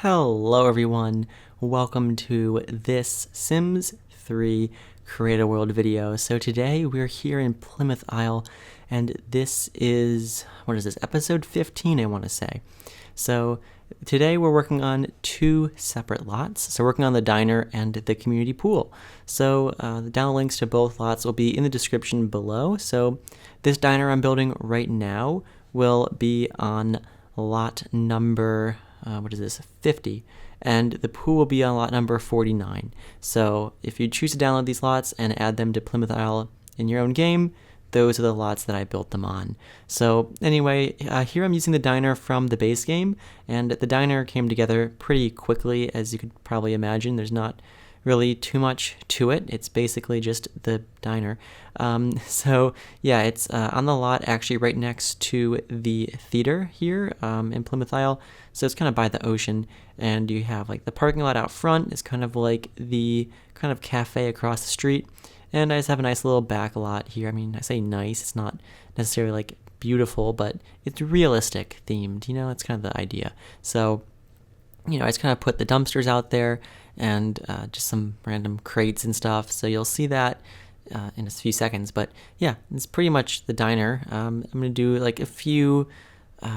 Hello everyone, welcome to this Sims 3 Create a World video. So today we're here in Plymouth Isle, and this is, episode 15 I want to say. So today we're working on two separate lots. So we're working on the diner and the community pool. So the down links to both lots will be in the description below. So this diner I'm building right now will be on lot number 50, and the pool will be on lot number 49. So if you choose to download these lots and add them to Plymouth Isle in your own game, those are the lots that I built them on. So anyway, here I'm using the diner from the base game, and the diner came together pretty quickly, as you could probably imagine. There's not really too much to it. It's basically just the diner. So yeah, it's on the lot actually right next to the theater here in Plymouth Isle. So it's kind of by the ocean, and you have like the parking lot out front is kind of like the kind of cafe across the street. And I just have a nice little back lot here. I mean, I say nice, it's not necessarily like beautiful, but it's realistic themed, you know, it's kind of the idea. So, you know, I just kind of put the dumpsters out there and just some random crates and stuff. So you'll see that in a few seconds. But yeah, it's pretty much the diner. I'm going to do like a few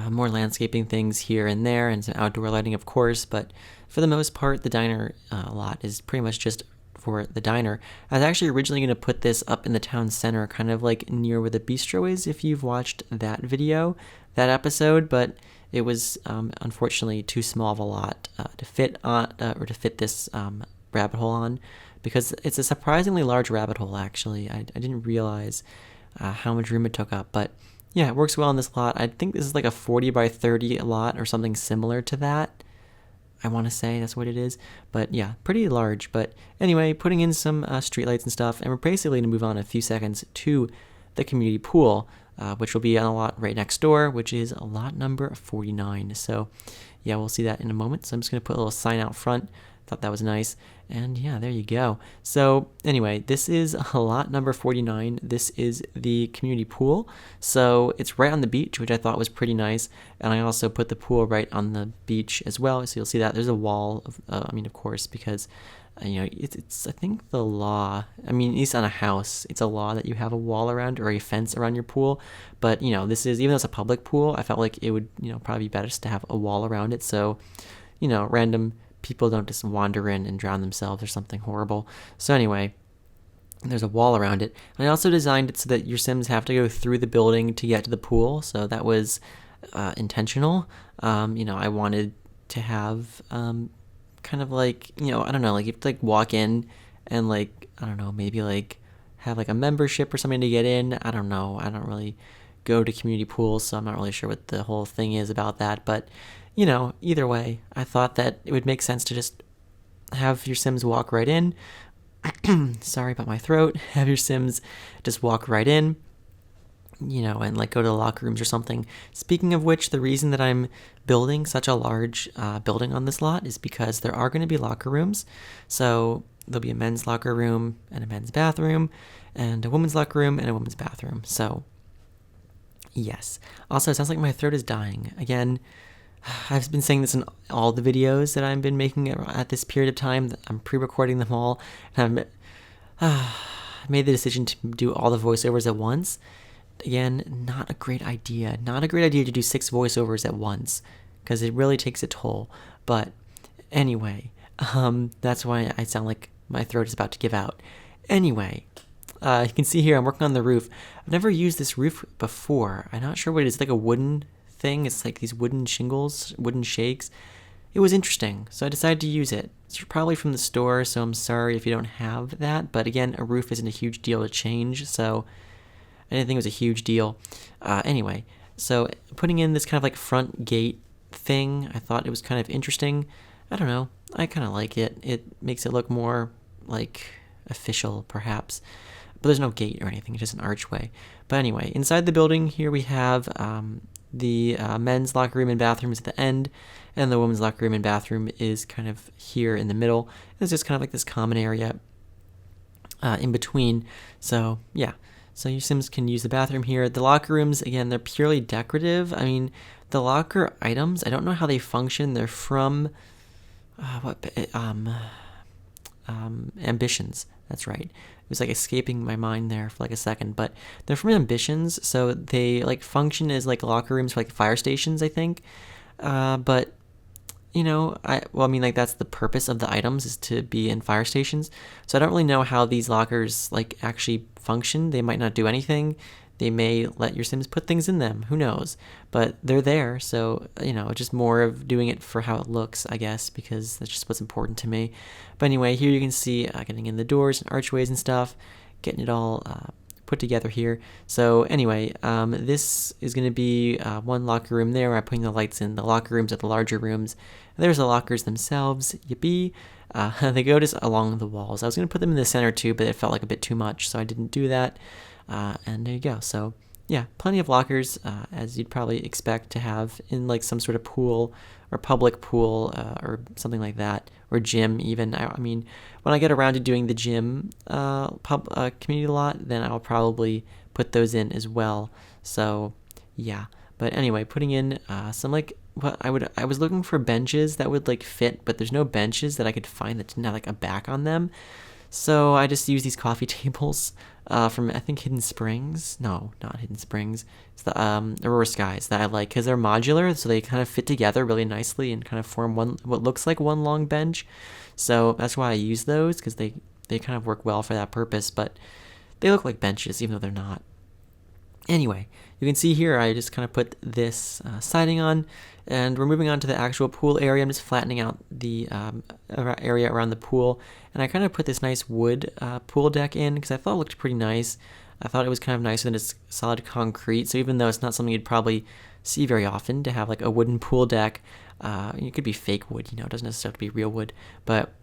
more landscaping things here and there and some outdoor lighting, of course. But for the most part, the diner lot is pretty much just for the diner. I was actually originally going to put this up in the town center, kind of like near where the bistro is, if you've watched that video, that episode, but it was unfortunately too small of a lot to fit on, or to fit this rabbit hole on, because it's a surprisingly large rabbit hole, actually. I didn't realize how much room it took up, but yeah, it works well on this lot. I think this is like a 40 by 30 lot or something similar to that. I want to say that's what it is, but yeah, pretty large. But anyway, putting in some streetlights and stuff, and we're basically going to move on in a few seconds to the community pool, which will be on a lot right next door, which is lot number 49. So yeah, we'll see that in a moment. So I'm just going to put a little sign out front. Thought that was nice. And yeah, there you go. So anyway, this is lot number 49. This is the community pool. So it's right on the beach, which I thought was pretty nice. And I also put the pool right on the beach as well. So you'll see that there's a wall of, of course, because you know, it's I think the law, I mean, at least on a house, it's a law that you have a wall around or a fence around your pool. But, you know, this is, even though it's a public pool, I felt like it would, you know, probably be better just to have a wall around it. So, you know, random people don't just wander in and drown themselves or something horrible. So anyway, there's a wall around it. And I also designed it so that your Sims have to go through the building to get to the pool. So that was intentional. You know, I wanted to have kind of like, you know, I don't know, like you have to like walk in and like, I don't know, maybe like have like a membership or something to get in. I don't know. I don't really go to community pools, so I'm not really sure what the whole thing is about that. But, you know, either way, I thought that it would make sense to just have your Sims walk right in. Sorry about my throat. Have your Sims just walk right in, you know, and like go to the locker rooms or something. Speaking of which, the reason that I'm building such a large building on this lot is because there are going to be locker rooms. So there'll be a men's locker room and a men's bathroom, and a women's locker room and a women's bathroom. So yes. Also, it sounds like my throat is dying. Again, I've been saying this in all the videos that I've been making at this period of time. I'm pre-recording them all, and I've made the decision to do all the voiceovers at once. Again, not a great idea. Not a great idea to do 6 voiceovers at once, because it really takes a toll. But anyway, that's why I sound like my throat is about to give out. Anyway, you can see here I'm working on the roof. I've never used this roof before. I'm not sure what it is. It's like a wooden thing. It's like these wooden shingles, wooden shakes. It was interesting, so I decided to use it. It's probably from the store, so I'm sorry if you don't have that. But again, a roof isn't a huge deal to change, so I didn't think it was a huge deal. Anyway, so putting in this kind of like front gate thing, I thought it was kind of interesting. I don't know. I kind of like it. It makes it look more like official, perhaps. But there's no gate or anything. It's just an archway. But anyway, inside the building here we have the men's locker room and bathroom is at the end, and the women's locker room and bathroom is kind of here in the middle. It's just kind of like this common area in between. So yeah. So your Sims can use the bathroom here. The locker rooms, again, they're purely decorative. I mean, the locker items, I don't know how they function. They're from ambitions. That's right. It was like escaping my mind there for like a second, but they're from ambitions, so they like function as like locker rooms for like fire stations, I think. But I mean, like that's the purpose of the items is to be in fire stations. So I don't really know how these lockers like actually function. They might not do anything. They may let your Sims put things in them. Who knows? But they're there, so just more of doing it for how it looks, I guess, because that's just what's important to me. But anyway, here you can see getting in the doors and archways and stuff, getting it all put together here. So anyway, this is going to be one locker room there. I'm putting the lights in the locker rooms at the larger rooms. There's the lockers themselves. Yippee. They go just along the walls. I was going to put them in the center too, but it felt like a bit too much, so I didn't do that. And there you go. So yeah, plenty of lockers, as you'd probably expect to have in like some sort of pool or public pool or something like that, or gym even. I mean, when I get around to doing the gym community lot, then I'll probably put those in as well. So yeah. But anyway, putting in some like I was looking for benches that would like fit, but there's no benches that I could find that didn't have like a back on them. So I just use these coffee tables from, I think, Hidden Springs. No, not Hidden Springs. It's the Aurora Skies that I like because they're modular, so they kind of fit together really nicely and kind of form what looks like one long bench. So that's why I use those, because they kind of work well for that purpose, but they look like benches even though they're not. Anyway, you can see here I just kind of put this siding on, and we're moving on to the actual pool area. I'm just flattening out the area around the pool, and I kind of put this nice wood pool deck in because I thought it looked pretty nice. I thought it was kind of nicer than it's solid concrete, so even though it's not something you'd probably see very often to have like a wooden pool deck, it could be fake wood, it doesn't necessarily have to be real wood, but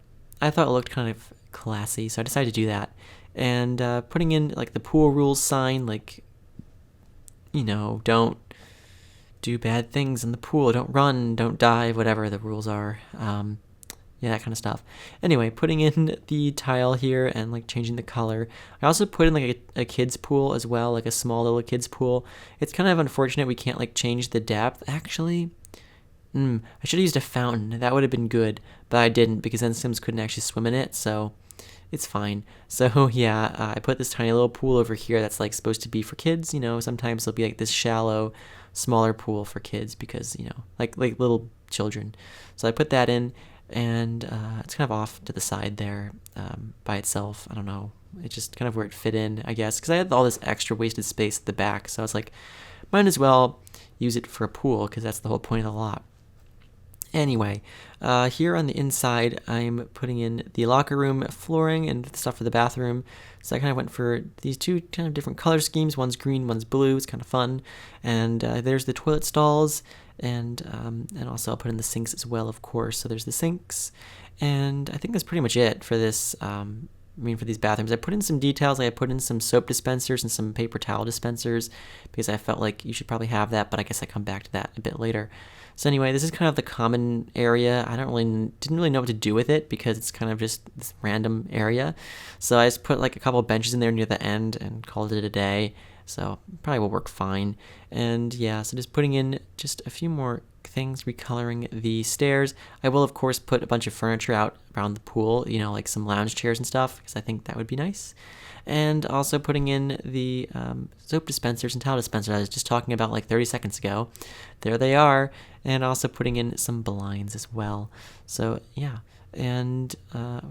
I thought it looked kind of classy, so I decided to do that. And putting in like the pool rules sign, like, don't do bad things in the pool, don't run, don't dive, whatever the rules are. Yeah, that kind of stuff. Anyway, putting in the tile here and like changing the color. I also put in like a kid's pool as well, like a small little kid's pool. It's kind of unfortunate we can't like change the depth. Actually, I should have used a fountain. That would have been good, but I didn't because then Sims couldn't actually swim in it, so it's fine. So yeah, I put this tiny little pool over here that's like supposed to be for kids. Sometimes there'll be like this shallow, smaller pool for kids because like little children. So I put that in, and it's kind of off to the side there by itself. I don't know. It's just kind of where it fit in, I guess, because I had all this extra wasted space at the back. So I was like, might as well use it for a pool because that's the whole point of the lot. Anyway, here on the inside, I'm putting in the locker room flooring and stuff for the bathroom. So I kind of went for these two kind of different color schemes. One's green, one's blue. It's kind of fun. And there's the toilet stalls, and also I'll put in the sinks as well, of course. So there's the sinks, and I think that's pretty much it for this. For these bathrooms. I put in some details. I put in some soap dispensers and some paper towel dispensers because I felt like you should probably have that, but I guess I come back to that a bit later. So anyway, this is kind of the common area. I didn't really know what to do with it because it's kind of just this random area. So I just put like a couple of benches in there near the end and called it a day. So probably will work fine. And yeah, so just putting in just a few more things, recoloring the stairs. I will of course put a bunch of furniture out around the pool, like some lounge chairs and stuff, because I think that would be nice. And also putting in the soap dispensers and towel dispensers I was just talking about like 30 seconds ago. There they are. And also putting in some blinds as well. So yeah. And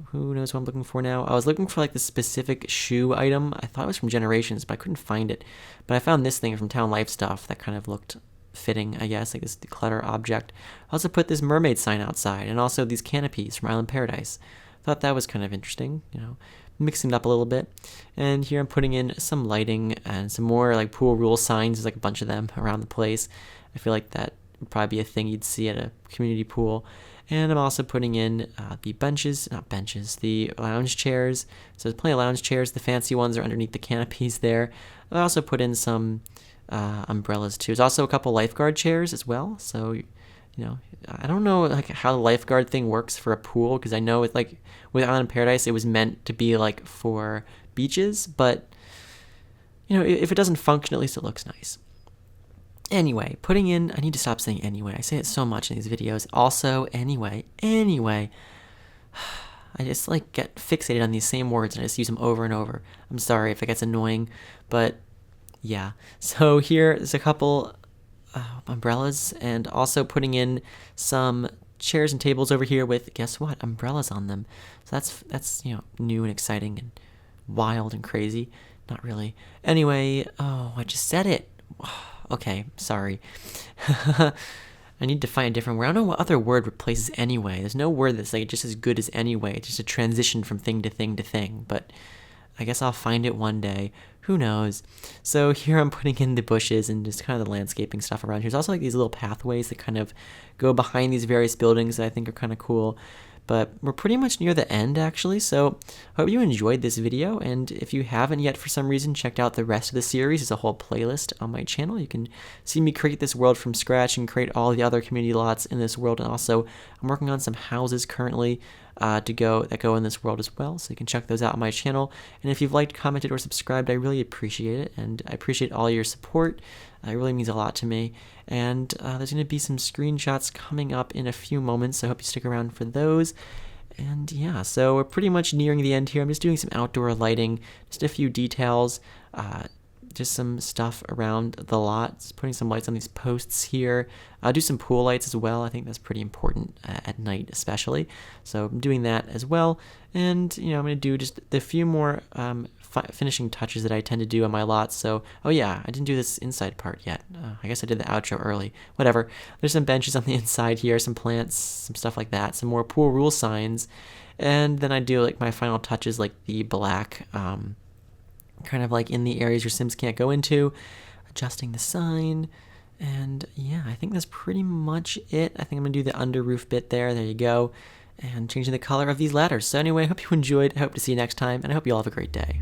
who knows what I'm looking for now? I was looking for like the specific shoe item. I thought it was from Generations, but I couldn't find it. But I found this thing from Town Life Stuff that kind of looked fitting, I guess, like this declutter object. I also put this mermaid sign outside, and also these canopies from Island Paradise. Thought that was kind of interesting, mixing it up a little bit. And here I'm putting in some lighting and some more like pool rule signs. There's like a bunch of them around the place. I feel like that would probably be a thing you'd see at a community pool. And I'm also putting in the lounge chairs. So there's plenty of lounge chairs. The fancy ones are underneath the canopies there. I also put in some umbrellas too. There's also a couple lifeguard chairs as well. So, I don't know like how the lifeguard thing works for a pool, because I know it's like with Island Paradise, it was meant to be like for beaches, but if it doesn't function, at least it looks nice. Anyway, putting in, I need to stop saying anyway. I say it so much in these videos. Also, anyway. I just like get fixated on these same words and I just use them over and over. I'm sorry if it gets annoying, but yeah. So here is a couple umbrellas, and also putting in some chairs and tables over here with, guess what, umbrellas on them. So that's new and exciting and wild and crazy. Not really. Anyway, oh, I just said it. Okay, sorry. I need to find a different word. I don't know what other word replaces anyway. There's no word that's like just as good as anyway. It's just a transition from thing to thing to thing. But I guess I'll find it one day. Who knows? So here I'm putting in the bushes and just kind of the landscaping stuff around here. There's also like these little pathways that kind of go behind these various buildings that I think are kind of cool. But we're pretty much near the end, actually, so I hope you enjoyed this video, and if you haven't yet for some reason checked out the rest of the series, there's a whole playlist on my channel. You can see me create this world from scratch and create all the other community lots in this world, and also I'm working on some houses currently that go in this world as well, so you can check those out on my channel. And if you've liked, commented, or subscribed, I really appreciate it, and I appreciate all your support. It really means a lot to me. And there's going to be some screenshots coming up in a few moments, so I hope you stick around for those. And yeah, so we're pretty much nearing the end here. I'm just doing some outdoor lighting, just a few details, just some stuff around the lot, just putting some lights on these posts here. I'll do some pool lights as well. I think that's pretty important at night especially. So I'm doing that as well. And, I'm going to do just a few more finishing touches that I tend to do on my lots. So, oh yeah, I didn't do this inside part yet. I guess I did the outro early. Whatever. There's some benches on the inside here, some plants, some stuff like that, some more pool rule signs. And then I do like my final touches, like the black, kind of like in the areas your Sims can't go into, adjusting the sign. And yeah, I think that's pretty much it. I think I'm going to do the under roof bit there. There you go. And changing the color of these ladders. So anyway, I hope you enjoyed. I hope to see you next time, and I hope you all have a great day.